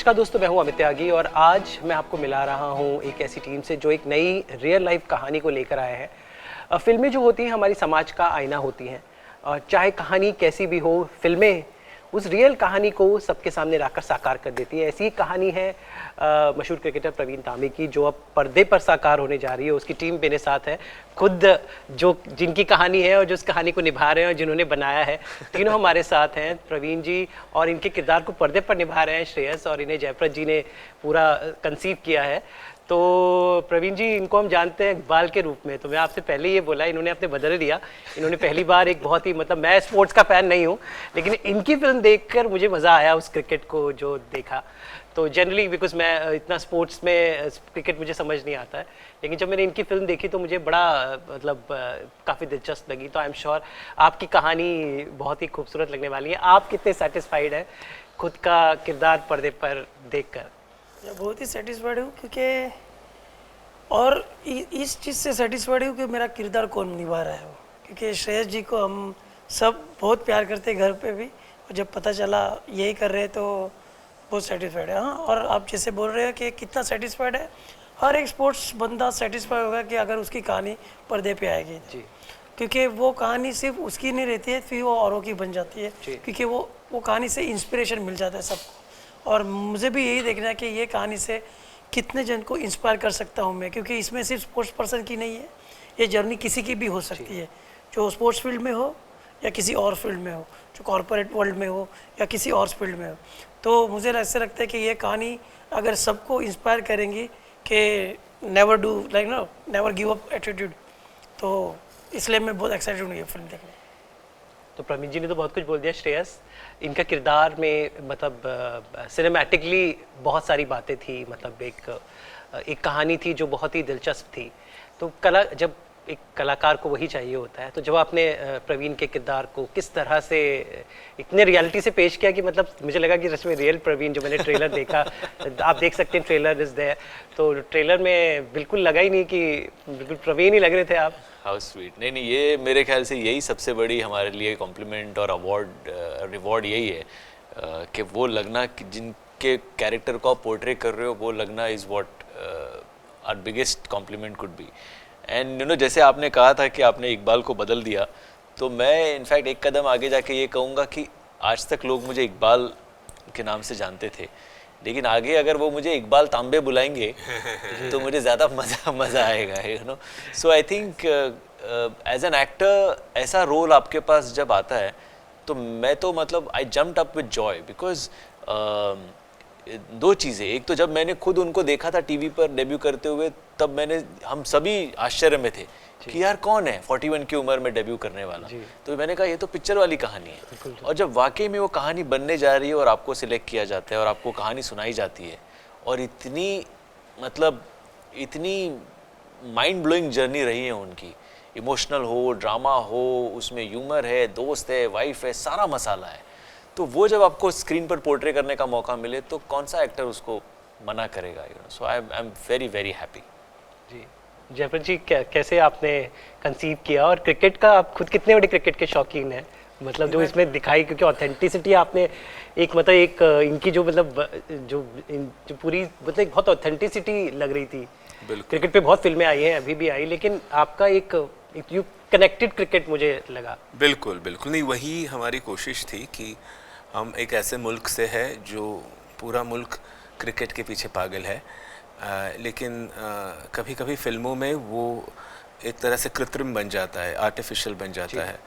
नमस्कार दोस्तों, मैं हूं अमित त्यागी और आज मैं आपको मिला रहा हूं एक ऐसी टीम से जो एक नई रियल लाइफ कहानी को लेकर आए हैं। फिल्में जो होती हैं हमारी समाज का आईना होती हैं। चाहे कहानी कैसी भी हो, फिल्में उस रियल कहानी को सबके सामने लाकर साकार कर देती है। ऐसी ही कहानी है मशहूर क्रिकेटर प्रवीण तांबे की, जो अब पर्दे पर साकार होने जा रही है। उसकी टीम मेरे साथ है, खुद जो जिनकी कहानी है और जो उस कहानी को निभा रहे हैं और जिन्होंने बनाया है, तीनों हमारे साथ हैं। प्रवीण जी और इनके किरदार को पर्दे पर निभा रहे हैं श्रेयस, और इन्हें जयप्रद जी ने पूरा कंसीव किया है। तो प्रवीण जी, इनको हम जानते हैं इकबाल के रूप में, तो मैं आपसे पहले ये बोला, इन्होंने अपने बदल दिया। इन्होंने पहली बार एक बहुत ही मैं स्पोर्ट्स का फैन नहीं हूँ, लेकिन इनकी फिल्म देखकर मुझे मज़ा आया उस क्रिकेट को जो देखा। तो जनरली बिकॉज मैं इतना स्पोर्ट्स में क्रिकेट मुझे समझ नहीं आता है, लेकिन जब मैंने इनकी फिल्म देखी तो मुझे बड़ा काफ़ी दिलचस्प लगी। तो आई एम श्योर आपकी कहानी बहुत ही खूबसूरत लगने वाली है। आप कितने सेटिस्फाइड हैं खुद का किरदार पर्दे पर देखकर? मैं बहुत ही सेटिस्फाइड हूँ, क्योंकि और इस चीज़ से सेटिस्फाइड हूँ कि मेरा किरदार कौन निभा रहा है वो, क्योंकि श्रेयस जी को हम सब बहुत प्यार करते हैं घर पे भी, और जब पता चला यही कर रहे हैं तो बहुत सेटिस्फाइड है। हाँ, और आप जैसे बोल रहे हैं कि कितना सेटिस्फाइड है, हर एक स्पोर्ट्स बंदा सेटिस्फाइड होगा कि अगर उसकी कहानी पर्दे पे आएगी जी, क्योंकि वो कहानी सिर्फ उसकी नहीं रहती है, फिर वो औरों की बन जाती है, क्योंकि वो कहानी से इंस्पिरेशन मिल जाता है सबको। और मुझे भी यही देखना है कि ये कहानी से कितने जन को इंस्पायर कर सकता हूँ मैं, क्योंकि इसमें सिर्फ स्पोर्ट्स पर्सन की नहीं है, ये जर्नी किसी की भी हो सकती है, जो स्पोर्ट्स फील्ड में हो या किसी और फील्ड में हो, जो कॉर्पोरेट वर्ल्ड में हो या किसी और फील्ड में हो। तो मुझे ऐसा लगता है कि ये कहानी अगर सबको इंस्पायर करेंगी कि never do never give up attitude, तो इसलिए मैं बहुत एक्साइटेड हूँ ये फिल्म देखने। तो प्रवीण जी ने तो बहुत कुछ बोल दिया। श्रेयस, इनका किरदार में सिनेमैटिकली बहुत सारी बातें थी, एक कहानी थी जो बहुत ही दिलचस्प थी। तो जब एक कलाकार को वही चाहिए होता है, तो जब आपने प्रवीण के किरदार को किस तरह से इतने रियलिटी से पेश किया कि मुझे लगा कि सच में रियल प्रवीण, जो मैंने ट्रेलर देखा, आप देख सकते हैं ट्रेलर इज देयर, तो ट्रेलर में बिल्कुल लगा ही नहीं कि बिल्कुल प्रवीण ही लग रहे थे आप। How sweet. नहीं, ये मेरे ख्याल से यही सबसे बड़ी हमारे लिए कॉम्प्लीमेंट और रिवॉर्ड यही है कि वो लगना कि जिनके कैरेक्टर को आप पोर्ट्रे कर रहे हो, वो लगना is what our biggest compliment could be. And जैसे आपने कहा था कि आपने इकबाल को बदल दिया, तो मैं इनफैक्ट एक कदम आगे जाके ये कहूँगा कि आज तक लोग मुझे इकबाल के नाम से जानते थे, लेकिन आगे अगर वो मुझे इकबाल तांबे बुलाएंगे तो मुझे ज़्यादा मज़ा आएगा, so I think as an actor ऐसा रोल आपके पास जब आता है तो मैं तो I jumped up with joy, because दो चीज़ें। एक तो जब मैंने खुद उनको देखा था टीवी पर डेब्यू करते हुए, तब हम सभी आश्चर्य में थे कि यार कौन है 41 की उम्र में डेब्यू करने वाला। तो मैंने कहा ये तो पिक्चर वाली कहानी है, और जब वाकई में वो कहानी बनने जा रही है और आपको सिलेक्ट किया जाता है और आपको कहानी सुनाई जाती है, और इतनी माइंड ब्लोइंग जर्नी रही है उनकी, इमोशनल हो, ड्रामा हो, उसमें ह्यूमर है, दोस्त है, वाइफ है, सारा मसाला है। तो वो जब आपको स्क्रीन पर पोर्ट्रे करने का मौका मिले तो कौन सा एक्टर उसको मना करेगा? So I am very very happy. Ji Jayaprada ji, कैसे आपने कंसीव किया, और क्रिकेट का आप खुद कितने बड़े क्रिकेट के शौकीन हैं, जो इसमें दिखाई, क्योंकि ऑथेंटिसिटी आपने एक इनकी जो पूरी बहुत ऑथेंटिसिटी लग रही थी। क्रिकेट पे बहुत फिल्में आई हैं, अभी भी आई, लेकिन आपका एक यू कनेक्टेड क्रिकेट मुझे लगा। बिल्कुल नहीं, वही हमारी कोशिश थी कि हम एक ऐसे मुल्क से है जो पूरा मुल्क क्रिकेट के पीछे पागल है, लेकिन कभी कभी फिल्मों में वो एक तरह से कृत्रिम बन जाता है, आर्टिफिशियल बन जाता है,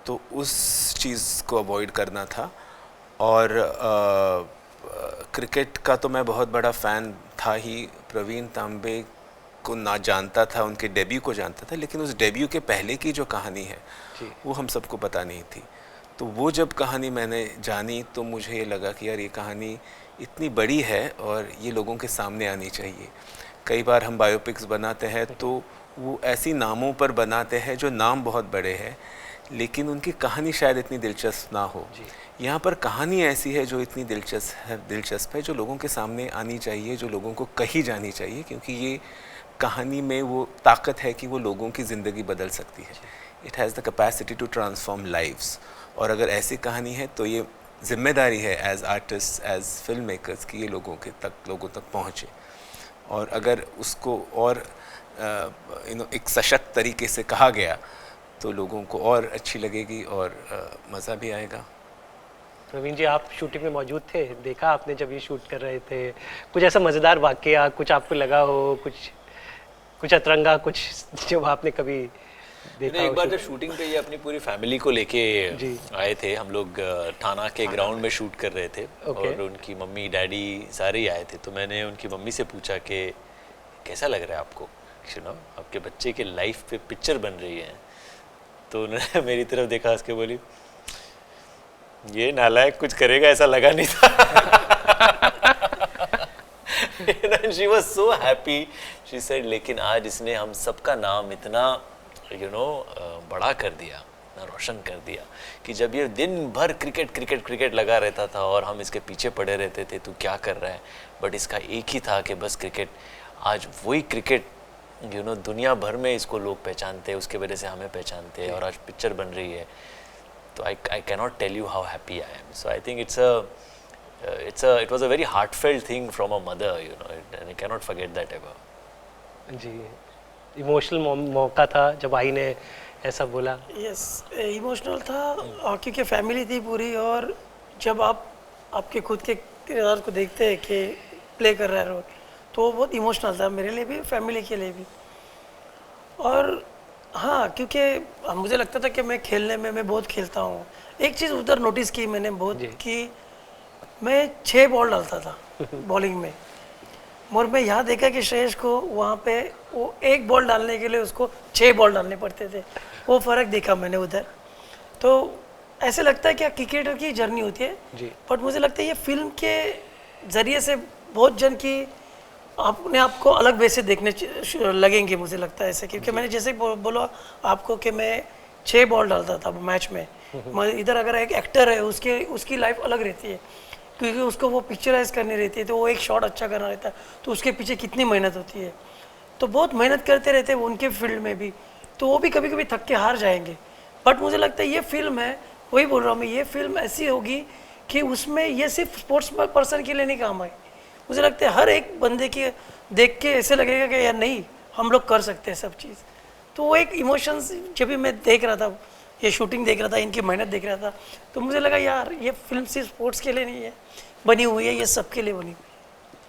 तो उस चीज़ को अवॉइड करना था। और क्रिकेट का तो मैं बहुत बड़ा फ़ैन था ही, प्रवीण तांबे को ना जानता था, उनके डेब्यू को जानता था, लेकिन उस डेब्यू के पहले की जो कहानी है वो हम सबको पता नहीं थी। तो वो जब कहानी मैंने जानी तो मुझे ये लगा कि यार ये कहानी इतनी बड़ी है और ये लोगों के सामने आनी चाहिए। कई बार हम बायोपिक्स बनाते हैं तो वो ऐसी नामों पर बनाते हैं जो नाम बहुत बड़े हैं, लेकिन उनकी कहानी शायद इतनी दिलचस्प ना हो। यहाँ पर कहानी ऐसी है जो इतनी दिलचस्प है, जो लोगों के सामने आनी चाहिए, जो लोगों को कही जानी चाहिए, क्योंकि ये कहानी में वो ताकत है कि वो लोगों की ज़िंदगी बदल सकती है। It has the capacity to transform lives. और अगर ऐसी कहानी है तो ये जिम्मेदारी है as artist, as film makers कि ये लोगों तक पहुँचे। और अगर उसको और एक सशक्त तरीके से कहा गया तो लोगों को और अच्छी लगेगी और मज़ा भी आएगा। प्रवीण जी, आप शूटिंग में मौजूद थे, देखा आपने जब ये शूट कर रहे थे? कुछ ऐसा मज़ेदार वाकया कुछ आपको लगा हो, कुछ अतरंगा, कुछ जो आपने कभी देखा हो? एक बार जब शूटिंग पे ये अपनी पूरी फैमिली को लेके आए थे, हम लोग थाना के ग्राउंड में शूट कर रहे थे और उनकी मम्मी डैडी सारे ही आए थे। तो मैंने उनकी मम्मी से पूछा कि कैसा लग रहा है आपको, आपके बच्चे के लाइफ पे पिक्चर बन रही है। तो उन्होंने मेरी तरफ देखा, उसके बोली ये नालायक कुछ करेगा ऐसा लगा नहीं था। She was so happy. She said लेकिन आज इसने हम सबका नाम इतना बड़ा कर दिया, इतना रोशन कर दिया कि जब ये दिन भर क्रिकेट लगा रहता था और हम इसके पीछे पड़े रहते थे, तू क्या कर रहा है, बट इसका एक ही था कि बस क्रिकेट। आज वही क्रिकेट दुनिया भर में इसको लोग पहचानते हैं, उसके वजह से हमें पहचानते हैं और आज पिक्चर बन रही है। तो I cannot tell you how happy I am. So I think it was a very heartfelt thing from a mother, and I cannot forget that ever. जी, इमोशनल मौका था जब भाई ने ऐसा बोला। यस, इमोशनल था क्योंकि फैमिली थी पूरी, और जब आपके खुद के किरदार को देखते हैं कि प्ले कर रहा है रोल, तो वो बहुत इमोशनल था मेरे लिए भी, फैमिली के लिए भी। और हाँ, क्योंकि मुझे लगता था कि मैं खेलने में मैं बहुत खेलता हूँ। एक चीज़ उधर नोटिस की मैंने बहुत कि मैं 6 बॉल डालता था बॉलिंग में, और मैं यहाँ देखा कि श्रेयस को वहाँ पे वो 1 बॉल डालने के लिए उसको 6 बॉल डालने पड़ते थे। वो फ़र्क देखा मैंने उधर। तो ऐसे लगता है कि क्रिकेटर की जर्नी होती है, बट मुझे लगता है ये फिल्म के ज़रिए से बहुत जन की अपने आप को अलग वे से देखने लगेंगे, मुझे लगता है ऐसे। क्योंकि मैंने जैसे बोला आपको कि मैं 6 बॉल डालता था मैच में, इधर अगर एक एक्टर है उसकी लाइफ अलग रहती है, क्योंकि उसको वो पिक्चराइज करनी रहती है, तो वो एक शॉट अच्छा करना रहता है, तो उसके पीछे कितनी मेहनत होती है। तो बहुत मेहनत करते रहते हैं वो उनके फील्ड में भी, तो वो भी कभी कभी थक के हार जाएंगे। बट मुझे लगता है ये फिल्म है, वही बोल रहा हूँ मैं, ये फिल्म ऐसी होगी कि उसमें ये सिर्फ स्पोर्ट्स पर्सन के लिए नहीं काम आई। मुझे लगता है हर एक बंदे के देख के ऐसे लगेगा कि यार नहीं, हम लोग कर सकते हैं सब चीज़। तो वो एक इमोशंस जब भी मैं देख रहा था, ये शूटिंग देख रहा था, इनकी मेहनत देख रहा था, तो मुझे लगा यार ये फिल्म सिर्फ स्पोर्ट्स के लिए नहीं है बनी हुई है, ये सबके लिए बनी हुई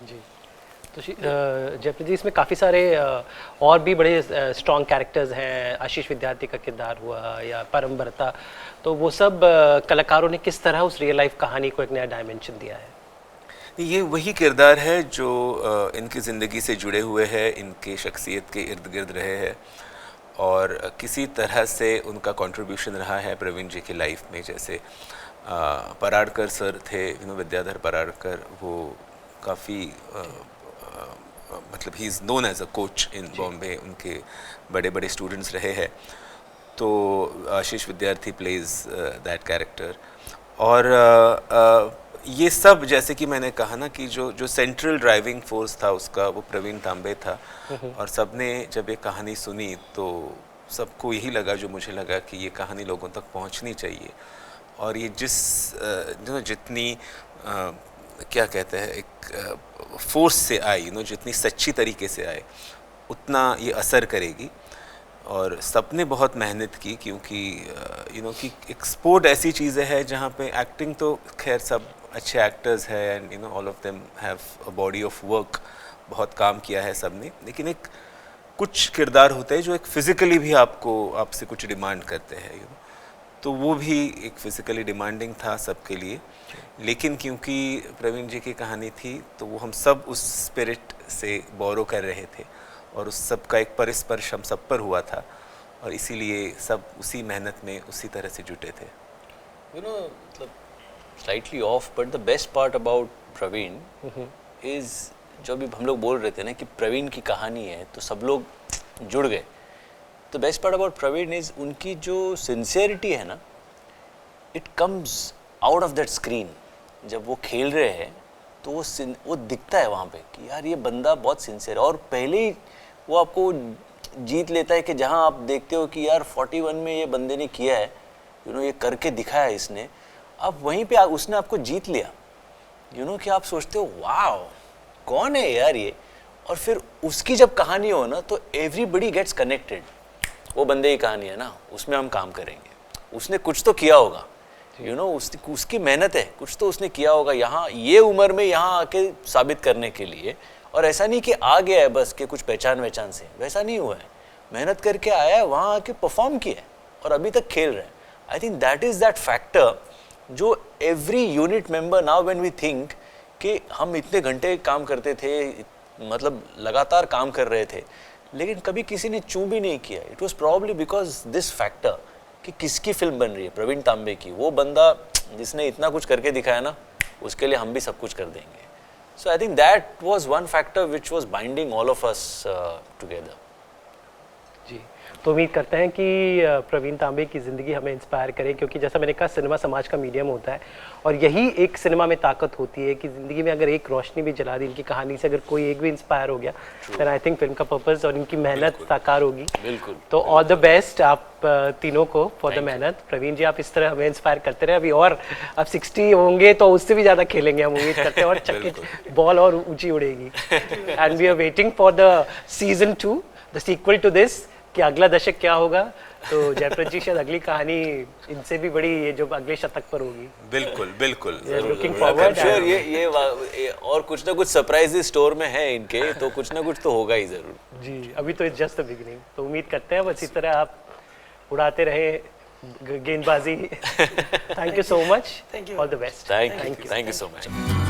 है। जी, तो जयप्रीत जी, इसमें काफ़ी सारे और भी बड़े स्ट्रॉन्ग कैरेक्टर्स हैं। आशीष विद्यार्थी का किरदार हुआ या परम बरता, तो वो सब कलाकारों ने किस तरह उस रियल लाइफ कहानी को एक नया डायमेंशन दिया है? ये वही किरदार है जो इनकी ज़िंदगी से जुड़े हुए हैं, इनके शख्सियत के इर्द गिर्द रहे हैं, और किसी तरह से उनका कंट्रीब्यूशन रहा है प्रवीण जी की लाइफ में। जैसे पराड़कर सर थे, विद्याधर पराड़कर, वो काफ़ी मतलब ही is known as a coach in Bombay, उनके बड़े बड़े स्टूडेंट्स रहे हैं। तो आशीष विद्यार्थी प्लेज दैट कैरेक्टर। और ये सब, जैसे कि मैंने कहा ना कि जो सेंट्रल ड्राइविंग फोर्स था उसका, वो प्रवीण तांबे था। और सबने जब ये कहानी सुनी तो सबको यही लगा जो मुझे लगा कि ये कहानी लोगों तक पहुंचनी चाहिए। और ये जितनी क्या कहते हैं, एक फोर्स से आई, जितनी सच्ची तरीके से आए, उतना ये असर करेगी। और सबने बहुत मेहनत की, क्योंकि कि एक स्पोर्ट ऐसी चीज़ें है जहाँ पे एक्टिंग तो खैर सब अच्छे एक्टर्स हैं, and all of them have a body of work, बहुत काम किया है सबने, लेकिन एक कुछ किरदार होते हैं जो एक फिज़िकली भी आपसे कुछ डिमांड करते हैं, तो वो भी एक फिज़िकली डिमांडिंग था सबके लिए। लेकिन क्योंकि प्रवीण जी की कहानी थी, तो वो हम सब उस स्पिरिट से बोरो कर रहे थे, और उस सब का एक परिस्पर्श हम सब पर हुआ था, और इसीलिए सब उसी मेहनत में उसी तरह से जुटे थे। मतलब slightly off, but the best part about Praveen is, जो भी हम लोग बोल रहे थे ना कि प्रवीण की कहानी है तो सब लोग जुड़ गए। तो best part about Praveen is उनकी जो सिंसियरिटी है ना, it comes out of that screen. जब वो खेल रहे हैं तो वो दिखता है वहाँ पे कि यार ये बंदा बहुत सिंसियर है, और पहले ही वो आपको जीत लेता है कि जहाँ आप देखते हो कि यार 41 में ये बंदे ने किया है, ये करके दिखाया है इसने, अब वहीं पे उसने आपको जीत लिया, कि आप सोचते हो वाओ कौन है यार ये, और फिर उसकी जब कहानी हो ना तो एवरीबडी गेट्स कनेक्टेड। वो बंदे की कहानी है ना, उसमें हम काम करेंगे, उसने कुछ तो किया होगा, उसकी मेहनत है, कुछ तो उसने किया होगा यहाँ ये उम्र में यहाँ आके साबित करने के लिए। और ऐसा नहीं कि आ गया है बस कि कुछ पहचान से, वैसा नहीं हुआ है, मेहनत करके आया है, वहाँ आके परफॉर्म किया है और अभी तक खेल रहे हैं। I think that is that factor जो every unit member now when we think कि हम इतने घंटे काम करते थे, मतलब लगातार काम कर रहे थे, लेकिन कभी किसी ने चू भी नहीं किया। It was probably because this factor कि किसकी फिल्म बन रही है, प्रवीण तांबे की। वो बंदा जिसने इतना कुछ करके दिखाया ना, उसके लिए हम भी सब कुछ कर देंगे। So I think that was one factor which was binding all of us together. जी, तो उम्मीद करते हैं कि प्रवीण तांबे की ज़िंदगी हमें इंस्पायर करे, क्योंकि जैसा मैंने कहा सिनेमा समाज का मीडियम होता है और यही एक सिनेमा में ताकत होती है कि ज़िंदगी में अगर एक रोशनी भी जला दी, इनकी कहानी से अगर कोई एक भी इंस्पायर हो गया, देन आई थिंक फिल्म का पर्पस और इनकी मेहनत साकार होगी। बिल्कुल। तो ऑल द बेस्ट आप तीनों को फॉर द मेहनत। प्रवीण जी, आप इस तरह हमें इंस्पायर करते रहे, अभी और अब 60 होंगे तो उससे भी ज़्यादा खेलेंगे हम, उम्मीद करते हैं, और चक्के बॉल और ऊंची उड़ेगी। And we are waiting for the season 2, the sequel to this, कि अगला दशक क्या होगा। तो जयप्रद जी, शायद अगली कहानी इनसे भी बड़ी ये जो अगले शतक पर होगी। बिल्कुल बिल्कुल लुकिंग फॉरवर्ड। श्योर ये और कुछ ना कुछ सरप्राइजेस स्टोर में है इनके, तो कुछ ना कुछ तो होगा ही जरूर। जी, अभी तो इट्स जस्ट द बिगिनिंग। तो उम्मीद करते हैं बस इसी तरह आप उड़ाते रहे गेंदबाजी। Thank you so much, Thank you. All the best. Thank you so much.